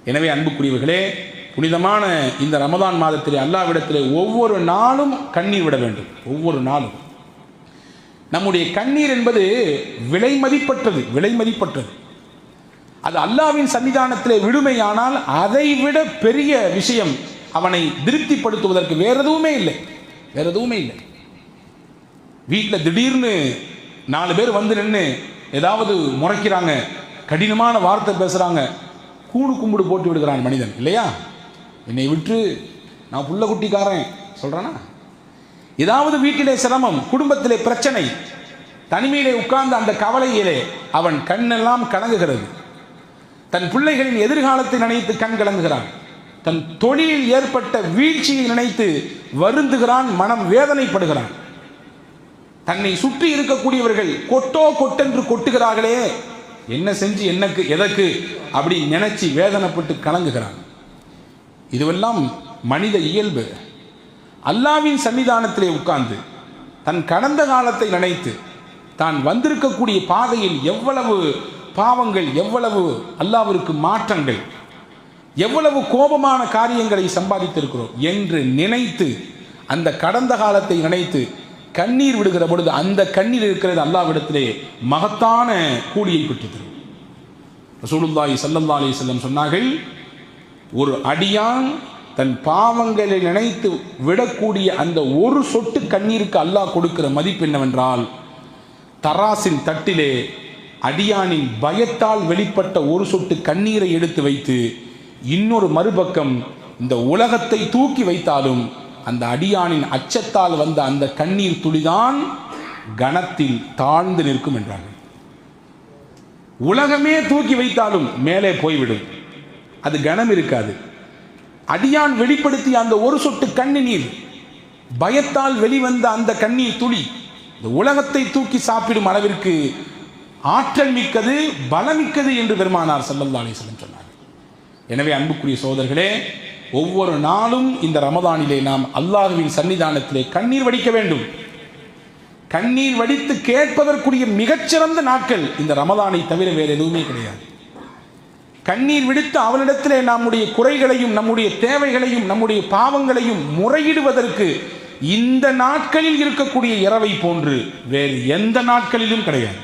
எனவே அன்புக்குரியவர்களே, புனிதமான இந்த ரமதான் மாதத்திலே அல்லாஹ்விடத்திலே ஒவ்வொரு நாளும் கண்ணீர் விட வேண்டும். ஒவ்வொரு நாளும் நம்முடைய கண்ணீர் என்பது விலை மதிப்பற்றது. அது அல்லாஹ்வின் சன்னிதானத்திலே விடுமையானால் அதைவிட பெரிய விஷயம் அவனை திருப்திப்படுத்துவதற்கு வேற எதுவுமே இல்லை. வீட்டில் திடீர்னு 4 பேர் வந்து நின்று ஏதாவது முறைக்கிறாங்க, கடினமான வார்த்தை பேசுகிறாங்க, கூடு கும்பிடு போட்டு விடுகிறான் மனிதன் இல்லையா? என்னை விட்டு நான் புள்ள குட்டிக்காரன் சொல்கிறானா? ஏதாவது வீட்டிலே சிரமம், குடும்பத்திலே பிரச்சனை, தனிமையிலே உட்கார்ந்த அந்த கவலையிலே அவன் கண்ணெல்லாம் கலங்குகிறது. தன் பிள்ளைகளின் எதிர்காலத்தை நினைத்து கண் கலங்குகிறான். தன் தொழிலில் ஏற்பட்ட வீழ்ச்சியை நினைத்து வருந்துகிறான், மனம் வேதனைப்படுகிறான். தன்னை சுற்றி இருக்கக்கூடியவர்கள் கொட்டென்று கொட்டுகிறார்களே, என்ன செஞ்சு எதற்கு அப்படி நினைச்சு வேதனைப்பட்டு கலங்குகிறான். இதுவெல்லாம் மனித இயல்பு. அல்லாஹ்வின் சன்னிதானத்திலே உட்கார்ந்து தன் கடந்த காலத்தை நினைத்து தான் வந்திருக்கக்கூடிய பாதையில் எவ்வளவு பாவங்கள், எவ்வளவு அல்லாஹ்விற்கு மாற்றங்கள், எவ்வளவு கோபமான காரியங்களை சம்பாதித்திருக்கிறோம் என்று நினைத்து அந்த கடந்த காலத்தை நினைத்து கண்ணீர் விடுகிற பொழுது அந்த கண்ணீர் இருக்கிறது அல்லாஹ்விடத்திலே மகத்தான கூலியை பெற்றுத்தரும். ரசூலுல்லாஹி ஸல்லல்லாஹு அலைஹி வஸல்லம் சொன்னார்கள், ஒரு அடியான் தன் பாவங்களை நினைத்து விடக்கூடிய அந்த ஒரு சொட்டு கண்ணீருக்கு அல்லாஹ் கொடுக்கிற மதிப்பு என்னவென்றால், தராசின் தட்டிலே அடியானின் பயத்தால் வெளிப்பட்ட ஒரு சொட்டு கண்ணீரை எடுத்து வைத்து இன்னொரு மறுபக்கம் இந்த உலகத்தை தூக்கி வைத்தாலும் அந்த அடியானின் அச்சத்தால் வந்த அந்த கண்ணீர் துளிதான் கணத்தில் தாழ்ந்து நிற்கும் என்றார்கள். உலகமே தூக்கி வைத்தாலும் மேலே போய்விடும், அது கணம் இருக்காது. அடியான் வெளிப்படுத்திய அந்த ஒரு சொட்டு கண்ணீர், பயத்தால் வெளிவந்த அந்த கண்ணீர் துளி இந்த உலகத்தை தூக்கி சாப்பிடும் அளவிற்கு ஆற்றல் மிக்கது, பலமிக்கது என்று பெருமானார் ஸல்லல்லாஹு அலைஹி வஸல்லம் சொன்னார். எனவே அன்புக்குரிய சகோதரர்களே, ஒவ்வொரு நாளும் இந்த ரமதானிலே நாம் அல்லாஹ்வின் சன்னிதானத்திலே கண்ணீர் வடிக்க வேண்டும். கண்ணீர் வடித்து கேட்பதற்குரிய மிகச்சிறந்த நாட்கள் இந்த ரமதானை தவிர வேறு எதுவுமே கிடையாது. கண்ணீர் விடுத்து அவனிடத்திலே நம்முடைய குறைகளையும் நம்முடைய தேவைகளையும் நம்முடைய பாவங்களையும் முறையிடுவதற்கு இந்த நாட்களில் இருக்கக்கூடிய இரவை போன்று வேறு எந்த நாட்களிலும் கிடையாது.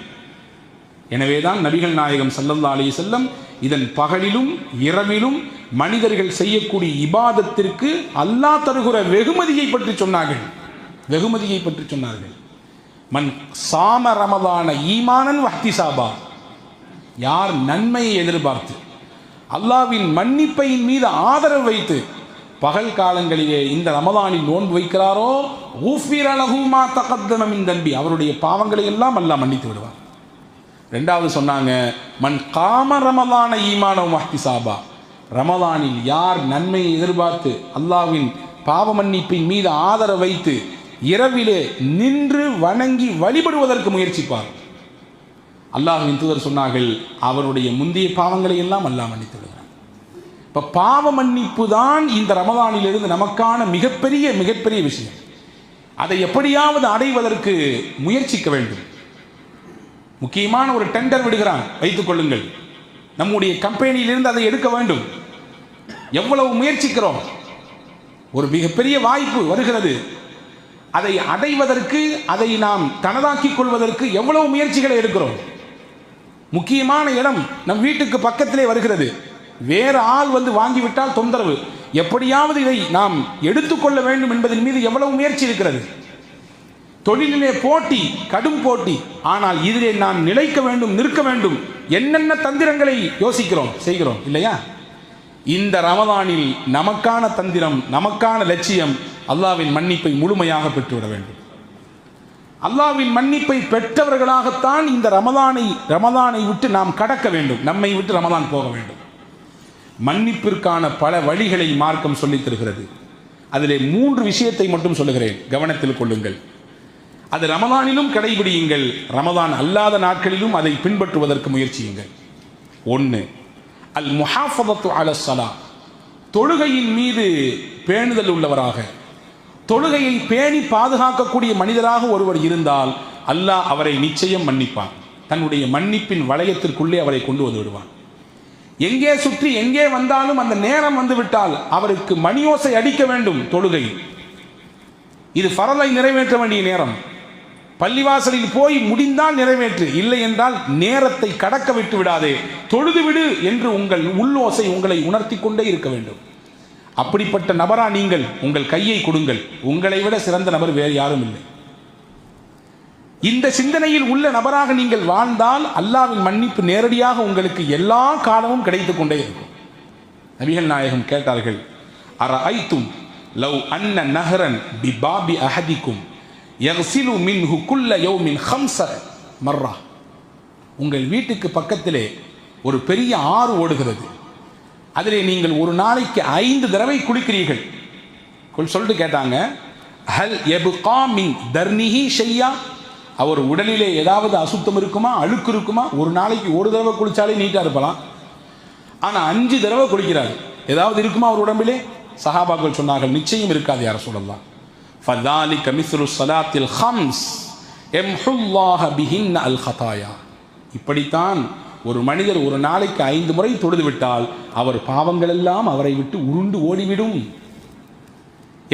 எனவேதான் நபிகள் நாயகம் ஸல்லல்லாஹு அலைஹி வஸல்லம் இதன் பகலிலும் இரவிலும் மனிதர்கள் செய்யக்கூடிய இபாதத்திற்கு அல்லாஹ் தருகிற வெகுமதியை பற்றி சொன்னார்கள். மன் சாம ரமதான ஈமானன் வஹ்திசாபா, யார் நன்மையை எதிர்பார்த்து அல்லாஹ்வின் மன்னிப்பையின் மீது ஆதரவு வைத்து பகல் காலங்களிலே இந்த ரமதானில் நோன்பு வைக்கிறாரோ, ஊஃபிர லஹு மா தகத்தம மின் தன்பி, அவருடைய பாவங்களை எல்லாம் அல்லாஹ் மன்னித்து விடுவார். ரெண்டாவது சொன்னாங்க, மன் காம ரமதான ஈமான வஹ்திசாபா, ரமதானில் யார் நன்மையை எதிர்பார்த்து அல்லாஹ்வின் பாவ மன்னிப்பின் மீது ஆதரவு வைத்து இரவிலே நின்று வணங்கி வழிபடுவதற்கு முயற்சிப்பார், அல்லாஹ்வின் தூதர் சொன்னார்கள், அவருடைய முந்தைய பாவங்களை எல்லாம் அல்லாஹ் மன்னித்து விடுகிறார். இப்போ பாவ மன்னிப்பு தான் இந்த ரமதானிலிருந்து நமக்கான மிகப்பெரிய விஷயம். அதை எப்படியாவது அடைவதற்கு முயற்சிக்க வேண்டும். முக்கியமான ஒரு டெண்டர் விடுகிறான் வைத்துக் கொள்ளுங்கள், நம்முடைய கம்பெனியிலிருந்து அதை எடுக்க வேண்டும். எவ்வளவு முயற்சிக்கிறோம், ஒரு மிகப்பெரிய வாய்ப்பு வருகிறது, அதை அடைவதற்கு, அதை நாம் தனதாக்கிக் கொள்வதற்கு எவ்வளவு முயற்சிகளை எடுக்கிறோம். முக்கியமான இடம் நம் வீட்டுக்கு பக்கத்திலே வருகிறது, வேறு ஆள் வந்து வாங்கிவிட்டால் தொந்தரவு, எப்படியாவது இதை நாம் எடுத்துக்கொள்ள வேண்டும் என்பதன் மீது எவ்வளவு முயற்சி இருக்கிறது. தொழிலிலே போட்டி, கடும் போட்டி, ஆனால் இதிலே நான் நிலைக்க வேண்டும், நிற்க வேண்டும், என்னென்ன தந்திரங்களை யோசிக்கிறோம், செய்கிறோம் இல்லையா? இந்த ரமதானில் நமக்கான தந்திரம், நமக்கான லட்சியம் அல்லாஹ்வின் மன்னிப்பை முழுமையாக பெற்றுவிட வேண்டும். அல்லாஹ்வின் மன்னிப்பை பெற்றவர்களாகத்தான் இந்த ரமதானை விட்டு நாம் கடக்க வேண்டும், நம்மை விட்டு ரமதான் போக வேண்டும். மன்னிப்பிற்கான பல வழிகளை மார்க்கம் சொல்லித் தருகிறது. அதிலே 3 விஷயத்தை மட்டும் சொல்லுகிறேன், கவனத்தில் கொள்ளுங்கள். அது ரமதானிலும் கடைபிடியுங்கள், ரமதான் அல்லாத நாட்களிலும் அதை பின்பற்றுவதற்கு முயற்சியுங்கள். 1, அல் முஹாஃபதத்து அலஸ் ஸலா, தொழுகையின் மீது பேணுதல் உள்ளவராக, தொழுகையை பேணி பாதுகாக்கக்கூடிய மனிதராக ஒருவர் இருந்தால் அல்லாஹ் அவரை நிச்சயம் மன்னிப்பான். தன்னுடைய மன்னிப்பின் வளையத்திற்குள்ளே அவரை கொண்டு வந்து விடுவான். எங்கே சுற்றி எங்கே வந்தாலும் அந்த நேரம் வந்து விட்டால் அவருக்கு மணியோசை அடிக்க வேண்டும். தொழுகை இது ஃபரலை நிறைவேற்ற வேண்டிய நேரம். பள்ளிவாசலில் போய் முடிந்தால் நிறைவேற்று, இல்லை என்றால் நேரத்தை கடக்க விட்டு விடாதே, தொழுது விடு என்று உங்கள் உள்ளோசை உங்களை உணர்த்தி கொண்டே இருக்க வேண்டும். அப்படிப்பட்ட நபரா நீங்கள்? உங்கள் கையை கொடுங்கள். உங்களை விட சிறந்த நபர் வேறு யாரும் இல்லை. இந்த சிந்தனையில் உள்ள நபராக நீங்கள் வாழ்ந்தால் அல்லாஹ்வின் மன்னிப்பு நேரடியாக உங்களுக்கு எல்லா காலமும் கிடைத்துக் கொண்டே இருக்கும். நபிகள் நாயகம் கேட்டார்கள், அரஐத்தும் லவ் அன்ன நஹரன் பிபாபி அஹதிக்கும் யக்ஸிலு மின்ஹு குல்ல யௌமின் ஹம்ஸ மர்ரா. உங்கள் வீட்டுக்கு பக்கத்திலே ஒரு பெரிய ஆறு ஓடுகிறது, அதிலே நீங்கள் ஒரு நாளைக்கு 5 தடவை குளிக்கிறீர்கள். சொல்லிட்டு கேட்டாங்க, ஹல் யப்கா மின் தர்னிஹி ஷையா, அவர் உடலிலே ஏதாவது அசுத்தம் இருக்குமா, அழுக்கு இருக்குமா? ஒரு நாளைக்கு ஒரு தடவை குளிச்சாலே நீட்டாக இருப்பலாம், ஆனால் 5 தடவை குளிக்கிறார், ஏதாவது இருக்குமா அவர் உடம்பிலே? சஹாபாக்கள் சொன்னார்கள், நிச்சயம் இருக்காது யார் ரசூலல்லாஹ். ஃபதாலிக மிஸ்லு ஸலாத்தில் ஹம்ஸ் யம்ஹுல்லாஹ பிஹின் அல் ஹதாயா. இப்படித்தான் ஒரு மனிதர் ஒரு நாளைக்கு 5 முறை தொழுது விட்டால் அவர் பாவங்கள் எல்லாம் அவரை விட்டு உருண்டு ஓடிவிடும்.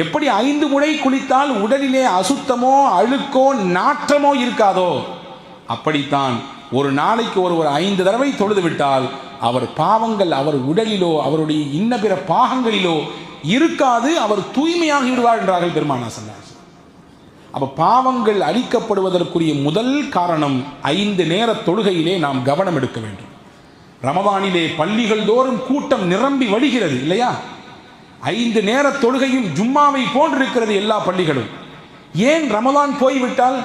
எப்படி 5 முறை குளித்தால் உடலிலே அசுத்தமோ அழுக்கோ நாற்றமோ இருக்காதோ, அப்படித்தான் ஒரு நாளைக்கு ஒருவர் 5 தடவை தொழுது விட்டால் அவர் பாவங்கள் அவர் உடலிலோ அவருடைய இன்ன பிற பாகங்களிலோ இருக்காது, அவர் தூய்மையாகி விடுவார் என்றார்கள் பெருமானார் ஸல்லல்லாஹு அலைஹி வஸல்லம். அப்ப பாவங்கள் அழிக்கப்படுவதற்குரிய முதல் காரணம் 5 நேர தொழுகையிலே நாம் கவனம் எடுக்க வேண்டும். ரமதானிலே பள்ளிகள் தோறும் கூட்டம் நிரம்பி வழிகிறது இல்லையா? 5 நேர தொழுகையும் ஜும்மாவை போன்றிருக்கிறது எல்லா பள்ளிகளும். ஏன் ரமதான் போய்விட்டால்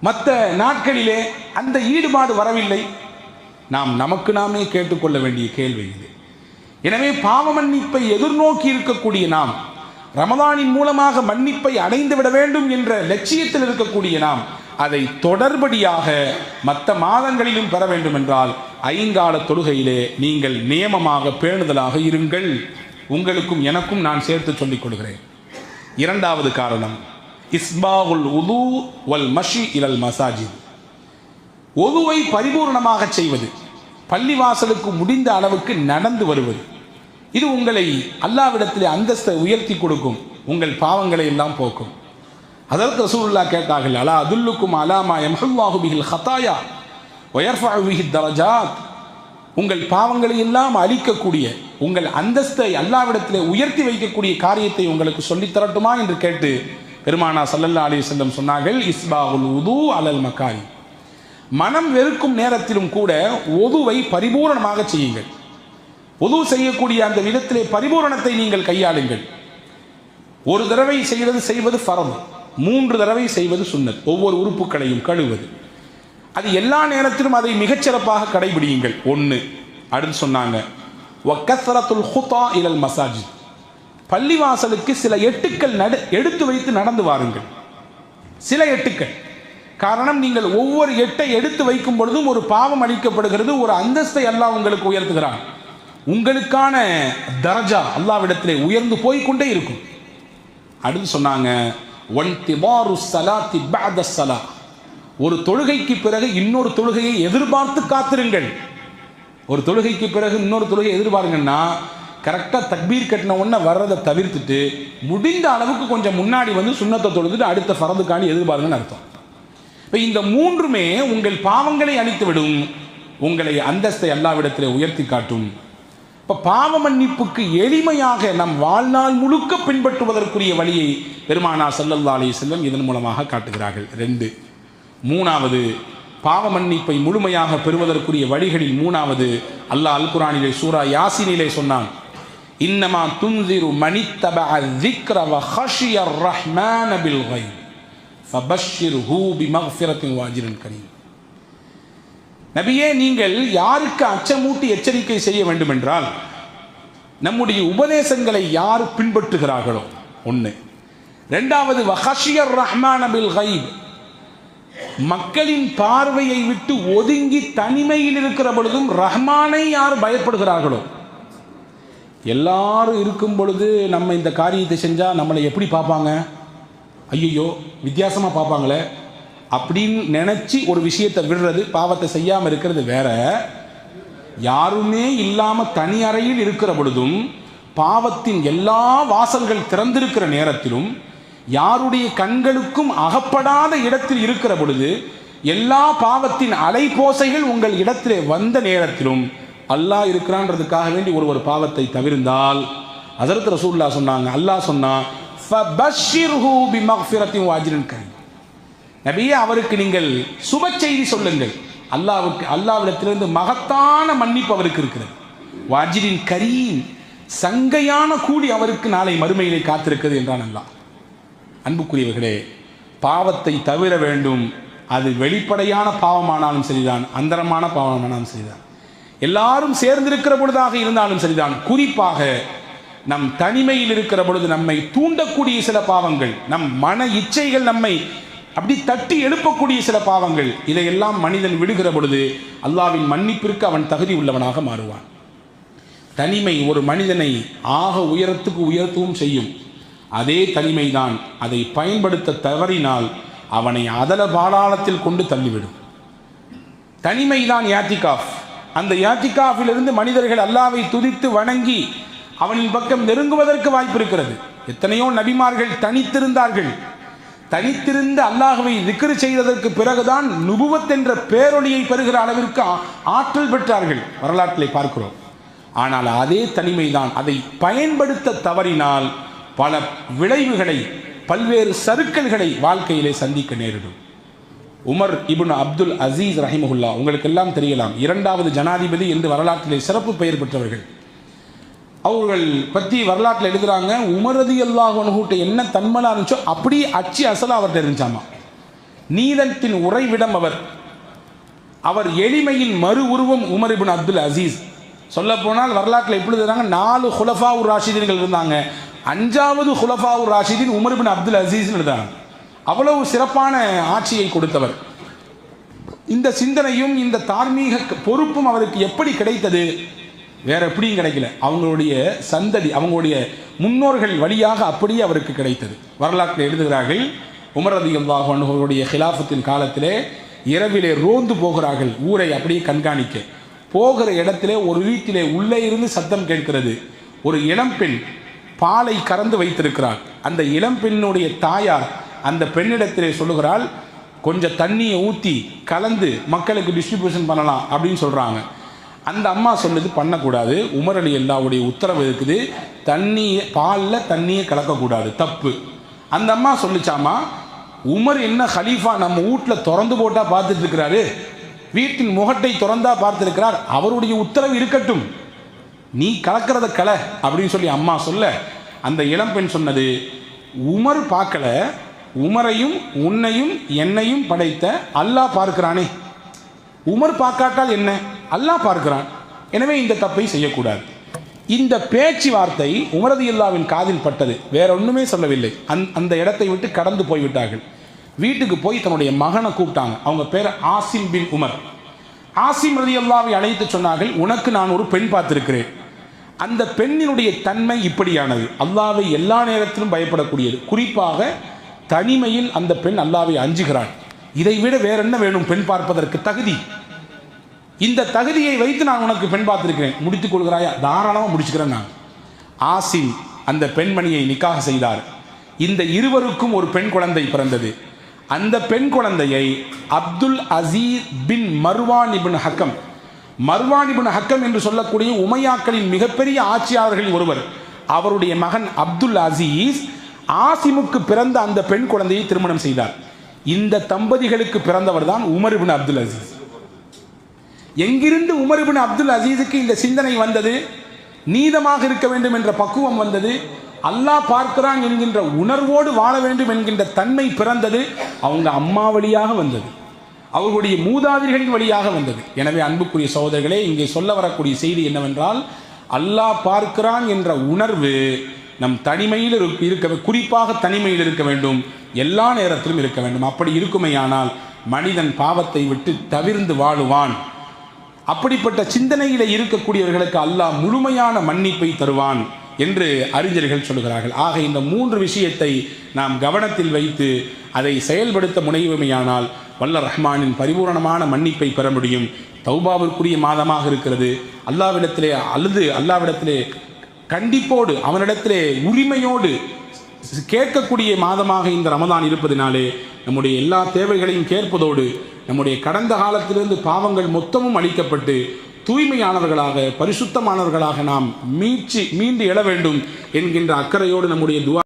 மற்ற நாட்களிலே அந்த ஈடுபாடு வரவில்லை? நாம் நமக்கு நாமே கேட்டுக்கொள்ள வேண்டிய கேள்வி இது. எனவே பாவ மன்னிப்பை எதிர்நோக்கி இருக்கக்கூடிய நாம், ரமதானின் மூலமாக மன்னிப்பை அடைந்து விட வேண்டும் என்ற லட்சியத்தில் இருக்கக்கூடிய நாம் அதை தொடர்படியாக மற்ற மாதங்களிலும் பெற வேண்டும் என்றால் 5 கால தொழுகையிலே நீங்கள் நியமமாக பேணுதலாக இருங்கள். உங்களுக்கும் எனக்கும் நான் சேர்த்து சொல்லிக் கொள்கிறேன். 2வது காரணம் இஸ்பாகுல் உது வல் மஷி இலல் மசாஜித். ஒதுவை பரிபூர்ணமாக செய்வது, பள்ளிவாசலுக்கு முடிந்த அளவுக்கு நடந்து வருவது, இது உங்களை அல்லாஹ்விடத்திலே அந்தஸ்தை உயர்த்தி கொடுக்கும், உங்கள் பாவங்களை எல்லாம் போக்கும். அதற்கு ரசூலுல்லாஹ் கேட்டார்கள், அலா அதுல்லுக்கும் அலாமா யம்ஹுல்லாஹு பிஹில் ஹதாயா வ யர்ஃபஉ பிஹி தரஜாத். உங்கள் பாவங்களை எல்லாம் அழிக்கக்கூடிய, உங்கள் அந்தஸ்தை அல்லாஹ்விடத்திலே உயர்த்தி வைக்கக்கூடிய காரியத்தை உங்களுக்கு சொல்லித் தரட்டுமா என்று கேட்டு பெருமானார் ஸல்லல்லாஹு அலைஹி வஸல்லம் சொன்னார்கள், இஸ்பாகுல் உது அலல் மகாரி. மனம் வெறுக்கும் நேரத்திலும் கூட ஒதுவை பரிபூரணமாக செய்யுங்கள். ஒது செய்யக்கூடிய அந்த விதத்திலே பரிபூரணத்தை நீங்கள் கையாளுங்கள். ஒரு தடவை செய்வது ஃபர்து, 3 தடவை செய்வது சுன்னத். ஒவ்வொரு உறுப்புகளையும் கழுவது, அது எல்லா நேரத்திலும் அதை மிகச்சிறப்பாக கடைபிடியுங்கள். 1. அடுத்து சொன்னாங்க வக்கஸ்ரத்துல் ஹுதா இலல் மசாஜித். பள்ளிவாசலுக்கு சில எட்டுக்கள் எடுத்து வைத்து நடந்து வாருங்கள். சில எட்டுக்கள். காரணம், நீங்கள் ஒவ்வொரு எட்டை எடுத்து வைக்கும் பொழுதும் ஒரு பாவம் அளிக்கப்படுகிறது, ஒரு அந்தஸ்தை அல்லாஹ் உங்களுக்கு உயர்த்துகிறான். உங்களுக்கான தரஜா அல்லாஹ்விடத்திலே உயர்ந்து போய்கொண்டே இருக்கும். அடுத்து சொன்னாங்க வன்திபாரு ஸலாத்தி பஅத ஸலா. ஒரு தொழுகைக்கு பிறகு இன்னொரு தொழுகையை எதிர்பார்த்து காத்திருங்கள். ஒரு தொழுகைக்கு பிறகு இன்னொரு தொழுகை எதிர்பாருங்கன்னா கரெக்டாக தக்பீர் கட்டின உடனே வர்றதை தவிர்த்துட்டு முடிந்த அளவுக்கு கொஞ்சம் முன்னாடி வந்து சுன்னத்தை தொழுதுட்டு அடுத்த ஃபரதுக்காண்டி எதிர்பாருங்கன்னு அர்த்தம். இப்போ இந்த 3மே உங்கள் பாவங்களை அழித்துவிடும், உங்களை அந்தஸ்தை அல்லாஹ்விடத்திலே உயர்த்தி காட்டும். இப்போ பாவ மன்னிப்புக்கு எளிமையாக நம் வாழ்நாள் முழுக்க பின்பற்றுவதற்குரிய வழியை பெருமானார் ஸல்லல்லாஹு அலைஹி வஸல்லம் இதன் மூலமாக காட்டுகிறார்கள். 2. 3வது பாவ மன்னிப்பை முழுமையாக பெறுவதற்குரிய வழிகளில் 3வது அல்லாஹ் அல் குர்ஆனிலே சூரா யாசீனிலே சொன்னான், இன்னமா துன்சிரு மனித்தபஅ ذிக்ர வ ஹஷியர் ரஹ்மான பில் கைப் ஃபபஷ்ஷிர்ஹு பிமக்ஃபிரத்தின் வஅஜ்ரின் கரீம். நபியே, நீங்கள் யாருக்கு அச்சமூட்டி எச்சரிக்கை செய்ய வேண்டும் என்றால், நம்முடைய உபதேசங்களை யார் பின்பற்றுகிறார்களோ 1. 2வது வஹஷியர் ரஹ்மான பில் கைப், மக்களின் பார்வையை விட்டு ஒதுங்கி தனிமையில் இருக்கிற பொழுதும் ரஹ்மானை யார் பயப்படுகிறார்களோ. எல்லாரும் இருக்கும் பொழுது நம்ம இந்த காரியத்தை செஞ்சால் நம்மளை எப்படி பார்ப்பாங்க, ஐயோ வித்தியாசமாக பார்ப்பாங்களே அப்படின்னு நினச்சி ஒரு விஷயத்தை விடுறது, பாவத்தை செய்யாமல் இருக்கிறது வேற. யாருமே இல்லாம தனி அறையில் இருக்கிற பொழுதும், பாவத்தின் எல்லா வாசல்கள் திறந்திருக்கிற நேரத்திலும், யாருடைய கண்களுக்கும் அகப்படாத இடத்தில் இருக்கிற பொழுது, எல்லா பாவத்தின் அலைபோசைகள் உங்கள் இடத்திலே வந்த நேரத்திலும் அல்லாஹ் இருக்கிறான்றதுக்காக வேண்டி ஒரு பாவத்தை தவிர்ந்தால், ஹஸரத் ரசூலுல்லாஹ் சொன்னாங்க, அல்லாஹ் சொன்னா ஃபபஷ்ஷிர்ஹு பிமக்ஃபிரத்தின் வஅஜ்ரின் கரீம். நபியே, அவருக்கு நீங்கள் சுப செய்தி சொல்லுங்கள். அல்லாஹ்விடத்திலிருந்து மகத்தான மன்னிப்பு அவருக்கு இருக்கிறது. வஅஜ்ரின் கரீம், சங்கையான கூலி அவருக்கு நாளை மறுமையிலே காத்திருக்கிறது என்றான் அல்லாஹ். அன்புக்குரியவர்களே, பாவத்தை தவிர வேண்டும். அது வெளிப்படையான பாவமானாலும் சரிதான், அந்தரமான பாவமானாலும் சரிதான், எல்லாரும் சேர்ந்திருக்கிற பொழுதாக இருந்தாலும் சரிதான். குறிப்பாக நம் தனிமையில் இருக்கிற பொழுது நம்மை தூண்டக்கூடிய சில பாவங்கள், நம் மன இச்சைகள் நம்மை அப்படி தட்டி எழுப்பக்கூடிய சில பாவங்கள், இதையெல்லாம் மனிதன் விடுகிற பொழுது அல்லாஹ்வின் மன்னிப்பிற்கு அவன் தகுதி உள்ளவனாக மாறுவான். தனிமை ஒரு மனிதனை ஆக உயரத்துக்கு உயர்த்தவும் செய்யும். அதே தனிமைதான் அதை பயன்படுத்த தவறினால் அவனை அதல பாதாளத்தில் கொண்டு தள்ளிவிடும். தனிமைதான் யாத்திகாஃப். அந்த யாத்திகாஃபிலிருந்து மனிதர்கள் அல்லாஹ்வை துதித்து வணங்கி அவனின் பக்கம் நெருங்குவதற்கு வாய்ப்பு இருக்கிறது. எத்தனையோ நபிமார்கள் தனித்திருந்தார்கள். தனித்திருந்து அல்லாஹ்வை திக்ர் செய்ததற்கு பிறகுதான் நுபுவத் என்ற பேரொளியை பெறுகிற அளவிற்கு ஆற்றல் பெற்றார்கள், வரலாற்றிலே பார்க்கிறோம். ஆனால் அதே தனிமைதான், அதை பயன்படுத்த தவறினால் பல விளைவுகளை, பல்வேறு சறுக்கல்களை வாழ்க்கையிலே சந்திக்க நேரிடும். உமர் இப்னு அப்துல் அசீஸ் ரஹிமஹுல்லா, உங்களுக்கு எல்லாம் தெரியலாம், இரண்டாவது ஜனாதிபதி என்று வரலாற்றிலே சிறப்பு பெயர் பெற்றவர்கள். அவர்கள் பற்றி வரலாற்றில் எழுதுகிறாங்க, உமர் ரலியல்லாஹு அன்ஹு என்ன தன்மனா இருந்துச்சோ அப்படியே அச்சு அசலா அவர்கிட்ட இருந்துச்சாமா. நீதத்தின் உறைவிடம் அவர் எளிமையின் மறு உருவம் உமர் இப்னு அப்துல் அசீஸ். சொல்ல போனால் வரலாற்றில் எப்படி இருந்தாங்க, 4 ஹுலஃபா உர் ராஷிதீன்கள் இருந்தாங்க, 5வது ஹுலஃபா உர் ராஷிதீன் உமர் இப்னு அப்துல் அசீஸ் இருந்தாங்க. அவ்வளவு சிறப்பான ஆட்சியை கொடுத்தவர். இந்த சிந்தனையும் இந்த தார்மீக பொறுப்பும் அவருக்கு எப்படி கிடைத்தது? வேற எப்படியும் கிடைக்கல, அவங்களுடைய சந்ததி, அவங்களுடைய முன்னோர்கள் வழியாக அப்படியே அவருக்கு கிடைத்தது. வரலாற்றில் எழுதுகிறார்கள், உமர் ரலியல்லாஹு அன்ஹு அவருடைய ஹிலாஃபத்தின் காலத்திலே இரவிலே ரோந்து போகிறார்கள், ஊரை அப்படியே கண்காணிக்க. போகிற இடத்திலே ஒரு வீட்டிலே உள்ளே இருந்து சத்தம் கேட்கிறது. ஒரு இளம்பெண் பாலை கறந்து வைத்திருக்கிறாள். அந்த இளம்பெண்ணுடைய தாயார் அந்த பெண்ணிடத்திலே சொல்லுகிறாள், கொஞ்சம் தண்ணியை ஊற்றி கலந்து மக்களுக்கு டிஸ்ட்ரிபியூஷன் பண்ணலாம் அப்படின்னு சொல்கிறாங்க. அந்த அம்மா சொல்லுது, பண்ணக்கூடாது, உமர் ரலியல்லாஹுடைய உத்தரவு இருக்குது, பாலில் தண்ணியை கலக்கக்கூடாது, தப்பு. அந்த அம்மா சொல்லிச்சாமா, உமர் என்ன ஹலீஃபா நம்ம வீட்டில் திறந்து போட்டால் பார்த்துட்டு இருக்கிறாரு, வீட்டின் முகட்டை திறந்தா பார்த்துருக்கிறார், அவருடைய உத்தரவு இருக்கட்டும், நீ கலக்கிறத கலை அப்படின்னு சொல்லி அம்மா சொல்ல, அந்த இளம்பெண் சொன்னது, உமர் பார்க்கல, உமரையும் உன்னையும் என்னையும் படைத்த அல்லாஹ் பார்க்கிறானே, உமர் பார்க்காட்டால் என்ன, அல்லாஹ் பார்க்கிறான், எனவே இந்த தப்பை செய்யக்கூடாது. இந்த பேச்சுவார்த்தை உமர் ரலியல்லாஹுவின் காதில் பட்டது, வேற ஒன்றுமே சொல்லவில்லை. அந்த இடத்தை விட்டு கடந்து போய்விட்டார்கள். வீட்டுக்கு போய் தன்னுடைய மகனை கூப்பிட்டாங்க. அவங்க பேர் ஆசிம் பின் உமர். ஆசிம் ரலியல்லாஹுவை அழைத்து சொன்னார்கள், உனக்கு நான் ஒரு பெண் பார்த்திருக்கிறேன். அந்த பெண்ணினுடைய தன்மை இப்படியானது, அல்லாஹ்வை எல்லா நேரத்திலும் பயப்படக்கூடியது, குறிப்பாக தனிமையில் அந்த பெண் அல்லாஹ்வை அஞ்சுகிறாள். இதை விட வேற என்ன வேணும் பெண் பார்ப்பதற்கு தகுதி? இந்த தகுதியை வைத்து நான் உனக்கு பெண் பார்த்திருக்கிறேன், முடித்துக் கொள்கிறாயா? தாராளமாக முடிச்சுக்கிறேன் நான். ஆசிம் அந்த பெண்மணியை நிக்காஹ் செய்தார். இந்த இருவருக்கும் ஒரு பெண் குழந்தை பிறந்தது. அந்த பெண் குழந்தையை அப்துல் அசீஸ் பின் மர்வான் இப்னு ஹக்கம், மர்வான் இப்னு ஹக்கம் என்று சொல்லக்கூடிய உமையாக்களின் மிகப்பெரிய ஆட்சியாளர்களில் ஒருவர், அவருடைய மகன் அப்துல் அசீஸ் ஆசிமுக்கு பிறந்த அந்த பெண் குழந்தையை திருமணம் செய்தார். இந்த தம்பதிகளுக்கு பிறந்தவர் தான் உமர் இப்னு அப்துல் அசீஸ். எங்கிருந்து உமர் இப்னு அப்துல் அசீஸுக்கு இந்த சிந்தனை வந்தது? நீதமாக இருக்க வேண்டும் என்ற பக்குவம் வந்தது, அல்லாஹ் பார்க்கிறான் என்கின்ற உணர்வோடு வாழ வேண்டும் என்கின்ற தன்மை பிறந்தது. அவங்க அம்மா வழியாக வந்தது, அவர்களுடைய மூதாதையர்களின் வழியாக வந்தது. எனவே அன்புக்குரிய சகோதரர்களே, இங்கே சொல்ல வரக்கூடிய செய்தி என்னவென்றால், அல்லாஹ் பார்க்கிறான் என்ற உணர்வு நம் தனிமையில் இருக்க, குறிப்பாக தனிமையில் இருக்க வேண்டும், எல்லா நேரத்திலும் இருக்க வேண்டும். அப்படி இருக்குமையானால் மனிதன் பாவத்தை விட்டு தவிர்ந்து வாழுவான். அப்படிப்பட்ட சிந்தனையில் இருக்கக்கூடியவர்களுக்கு அல்லாஹ் முழுமையான மன்னிப்பை தருவான். என்று அறிஞர்கள் சொல்கிறார்கள். ஆக இந்த 3 விஷயத்தை நாம் கவனத்தில் வைத்து அதை செயல்படுத்த முனைவுமையானால் வல்ல ரஹ்மானின் பரிபூரணமான மன்னிப்பை பெற முடியும். தௌபாவிற்குரிய மாதமாக இருக்கிறது. அல்லாவிடத்திலே அல்லாவிடத்திலே கண்டிப்போடு அவனிடத்திலே உரிமையோடு கேட்கக்கூடிய மாதமாக இந்த ரமதான் இருப்பதினாலே நம்முடைய எல்லா தேவைகளையும் கேட்பதோடு நம்முடைய கடந்த காலத்திலிருந்து பாவங்கள் மொத்தமும் அளிக்கப்பட்டு தூய்மையானவர்களாக பரிசுத்தமானவர்களாக நாம் மீண்டு எழ வேண்டும் என்கின்ற அக்கறையோடு நம்முடைய துவா